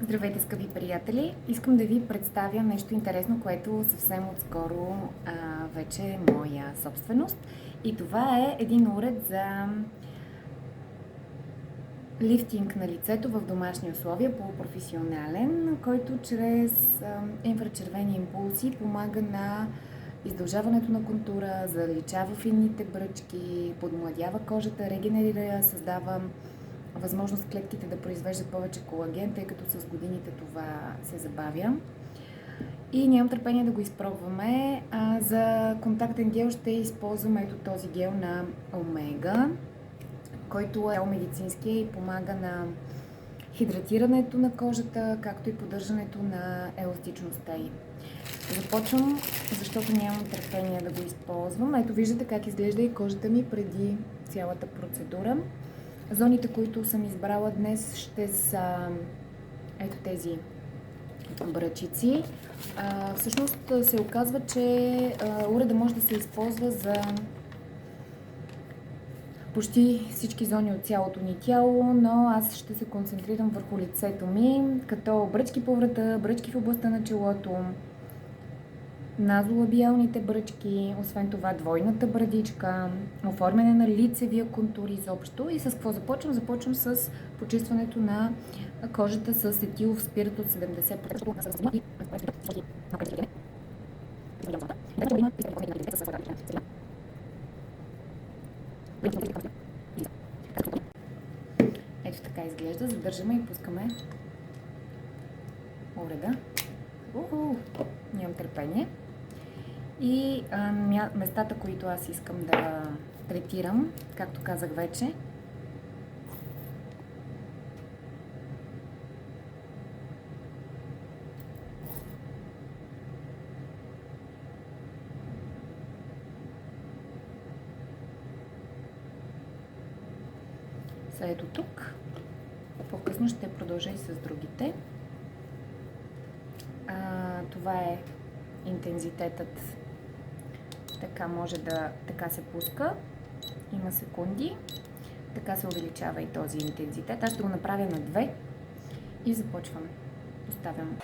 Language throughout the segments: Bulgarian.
Здравейте, скъпи приятели! Искам да ви представя нещо интересно, което съвсем отскоро вече е моя собственост. И това е един уред за лифтинг на лицето в домашни условия, полупрофесионален, който чрез инфрачервени импулси помага на издължаването на контура, заличава финните бръчки, подмладява кожата, регенерира, създава възможност клетките да произвеждат повече колаген, тъй като с годините това се забавя. И нямам търпение да го изпробваме. За контактен гел ще използвам ето този гел на Омега, който е медицински и помага на хидратирането на кожата, както и поддържането на еластичността й. Започвам, защото нямам търпение да го използвам. Ето виждате как изглежда и кожата ми преди цялата процедура. Зоните, които съм избрала днес, ще са ето тези бръчици. Всъщност се оказва, че уреда може да се използва за почти всички зони от цялото ни тяло, но аз ще се концентрирам върху лицето ми, като бръчки по врата, бръчки в областта на челото, назолабиалните бръчки, освен това двойната брадичка, оформяне на лицевия контур изобщо. И с какво започвам? Започвам с почистването на кожата с етилов спирт от 70%. Ето така изглежда. Задържаме и пускаме уреда. Нямам търпение. И местата, които аз искам да третирам, както казах вече, са ето тук. По-късно ще продължа и с другите. Това е интензитетът. Така се пуска. Има секунди. Така се увеличава и този интензитет. Аз ще го направя на 2 и започвам. Поставям.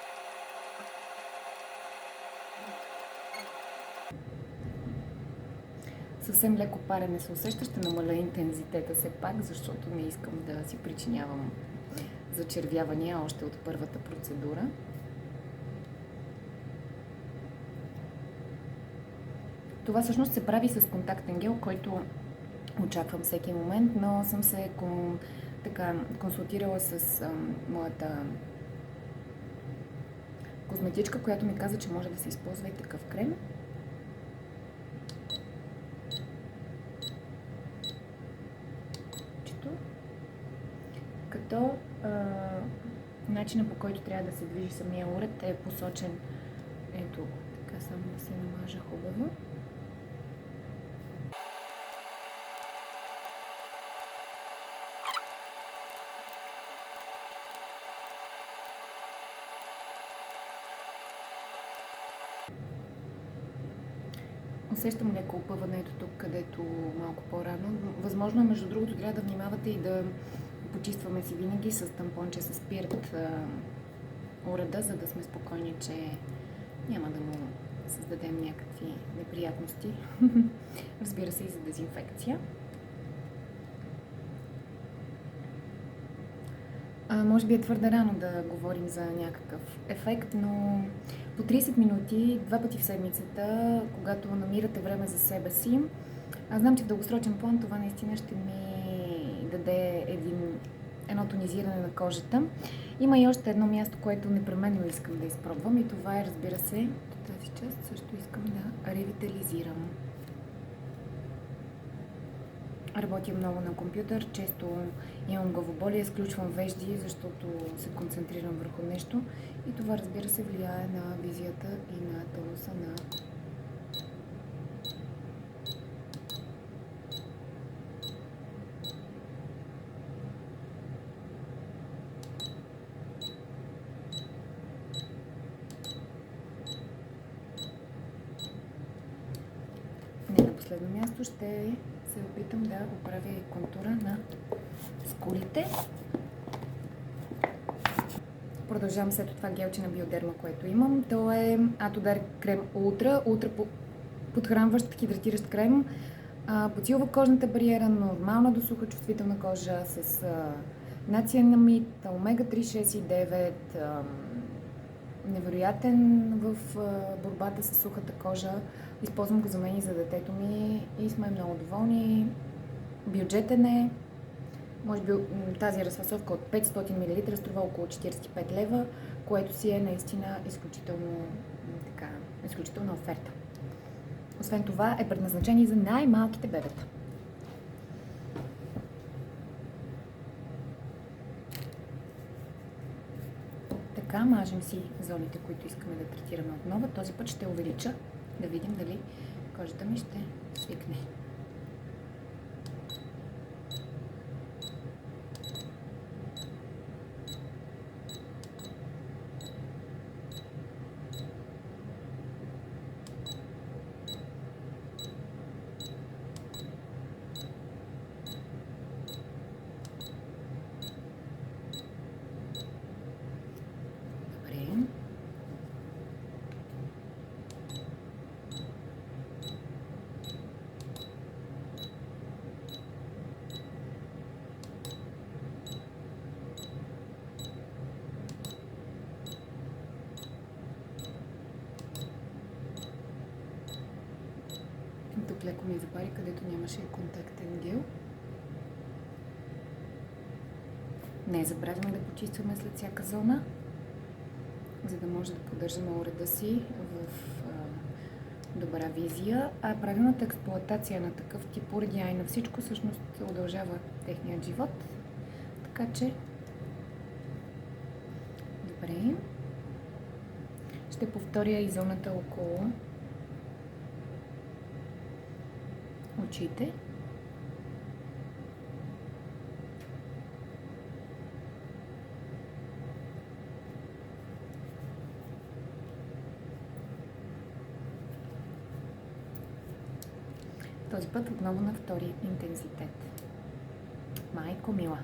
Съвсем леко парене се усеща. Ще намаля интензитета все пак, защото не искам да си причинявам зачервявания още от първата процедура. Това всъщност се прави с контактен гел, който очаквам всеки момент, но съм се консултирала с моята козметичка, която ми каза, че може да се използва и такъв крем. Като начинът, по който трябва да се движи самия уред, е посочен ето така, само да се намажа хубаво. Усещам леко опъването тук, където малко по-рано. Възможно, между другото, трябва да внимавате и да почистваме си винаги с тампонче с спирт уреда, за да сме спокойни, че няма да му създадем някакви неприятности. Разбира се, и за дезинфекция. Може би е твърде рано да говорим за някакъв ефект, но по 30 минути, 2 пъти в седмицата, когато намирате време за себе си, аз знам, че в дългосрочен план това наистина ще ми даде едно тонизиране на кожата. Има и още едно място, което непременно искам да изпробвам, и това е, разбира се, тази част също искам да ревитализирам. Работя много на компютър, често имам главоболие, изключвам вежди, защото се концентрирам върху нещо, и това, разбира се, влияе на визията и на тонуса на не на последно място ще се опитам да оправя и контура на скулите. Продължавам след това гелче на Биодерма, което имам. То е Atoder крем ултра подхранващ, хидратиращ крем. Подсилва кожната бариера, нормална до суха чувствителна кожа с ниацинамид, омега-3, 6 и 9, невероятен в борбата с сухата кожа. Използвам го за мен и за детето ми и сме много доволни. Бюджетен е. Може би тази разфасовка от 500 мл струва около 45 лева, което си е наистина изключителна оферта. Освен това е предназначен и за най-малките бебета. Така мажем си зоните, които искаме да третираме отново. Този път ще увелича, да видим дали кожата ми ще свикне. Тук леко ми запари, където нямаше контактен гел. Не забравяме да почистваме след всяка зона, за да може да поддържаме уреда си в добра визия, а правилната експлоатация на такъв тип уреди, а и на всичко всъщност удължава техният живот. Така че, добре. Ще повторя и зоната около очите. Този път отново на втори интензитет. Майко мила!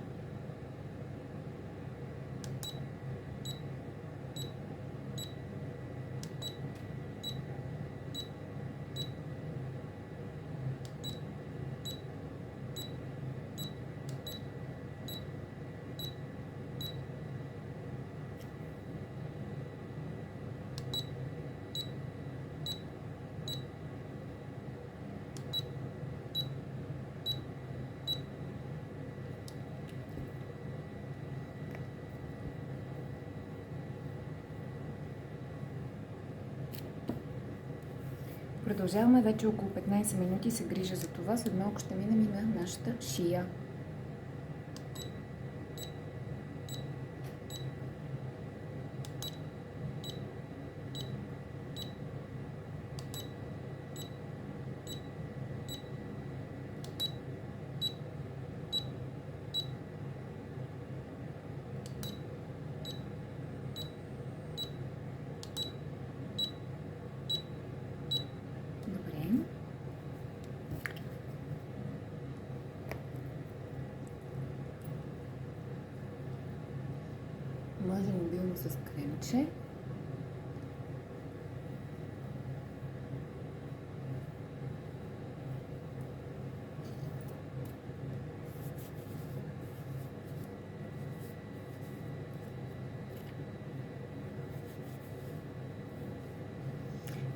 Продължаваме вече около 15 минути, се грижа за това. След малко ще минем и на нашата шия. Мажа мобилно с кремче.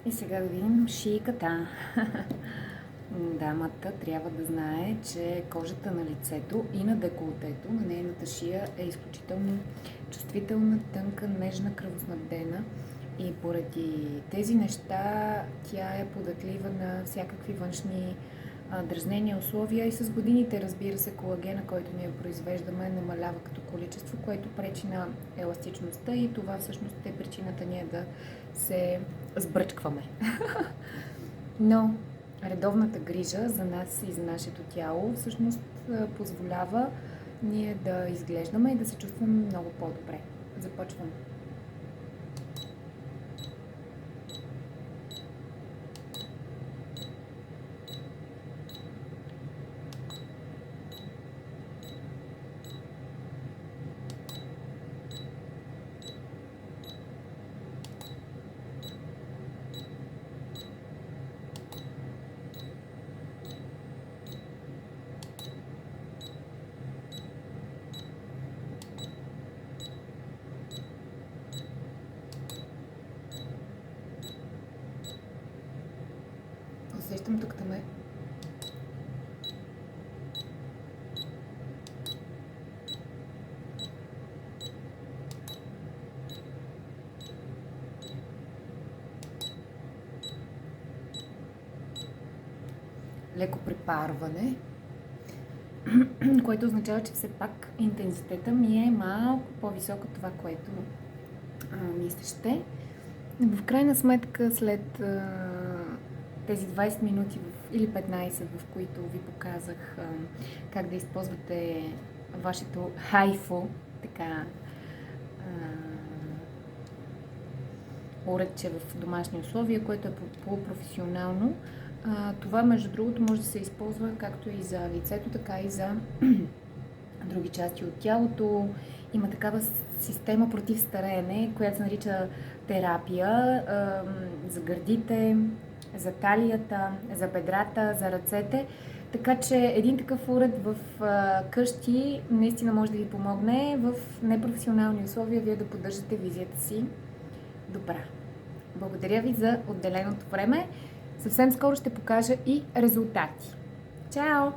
И сега да видим шийката. Дамата трябва да знае, че кожата на лицето и на деколтето на нейната шия е изключително чувствителна, тънка, нежна, кръвоснабдена и поради тези неща тя е податлива на всякакви външни дразнения, условия и с годините, разбира се, колагена, който ние произвеждаме, намалява като количество, което пречи на еластичността и това всъщност е причината ние да се сбръчкваме. Но редовната грижа за нас и за нашето тяло всъщност позволява ние да изглеждаме и да се чувстваме много по-добре. Започвам. леко препарване, което означава, че все пак интензитета ми е малко по-висок от това, което ми се ще. В крайна сметка, след тези 20 минути или 15, в които ви показах как да използвате вашето хайфо, така уредче в домашни условия, което е полупрофесионално. Това, между другото, може да се използва както и за лицето, така и за други части от тялото. Има такава система против стареене, която се нарича терапия за гърдите, за талията, за бедрата, за ръцете. Така че един такъв уред в къщи наистина може да ви помогне в непрофесионални условия вие да поддържате визията си добра. Благодаря ви за отделеното време. Съвсем скоро ще покажа и резултати. Чао!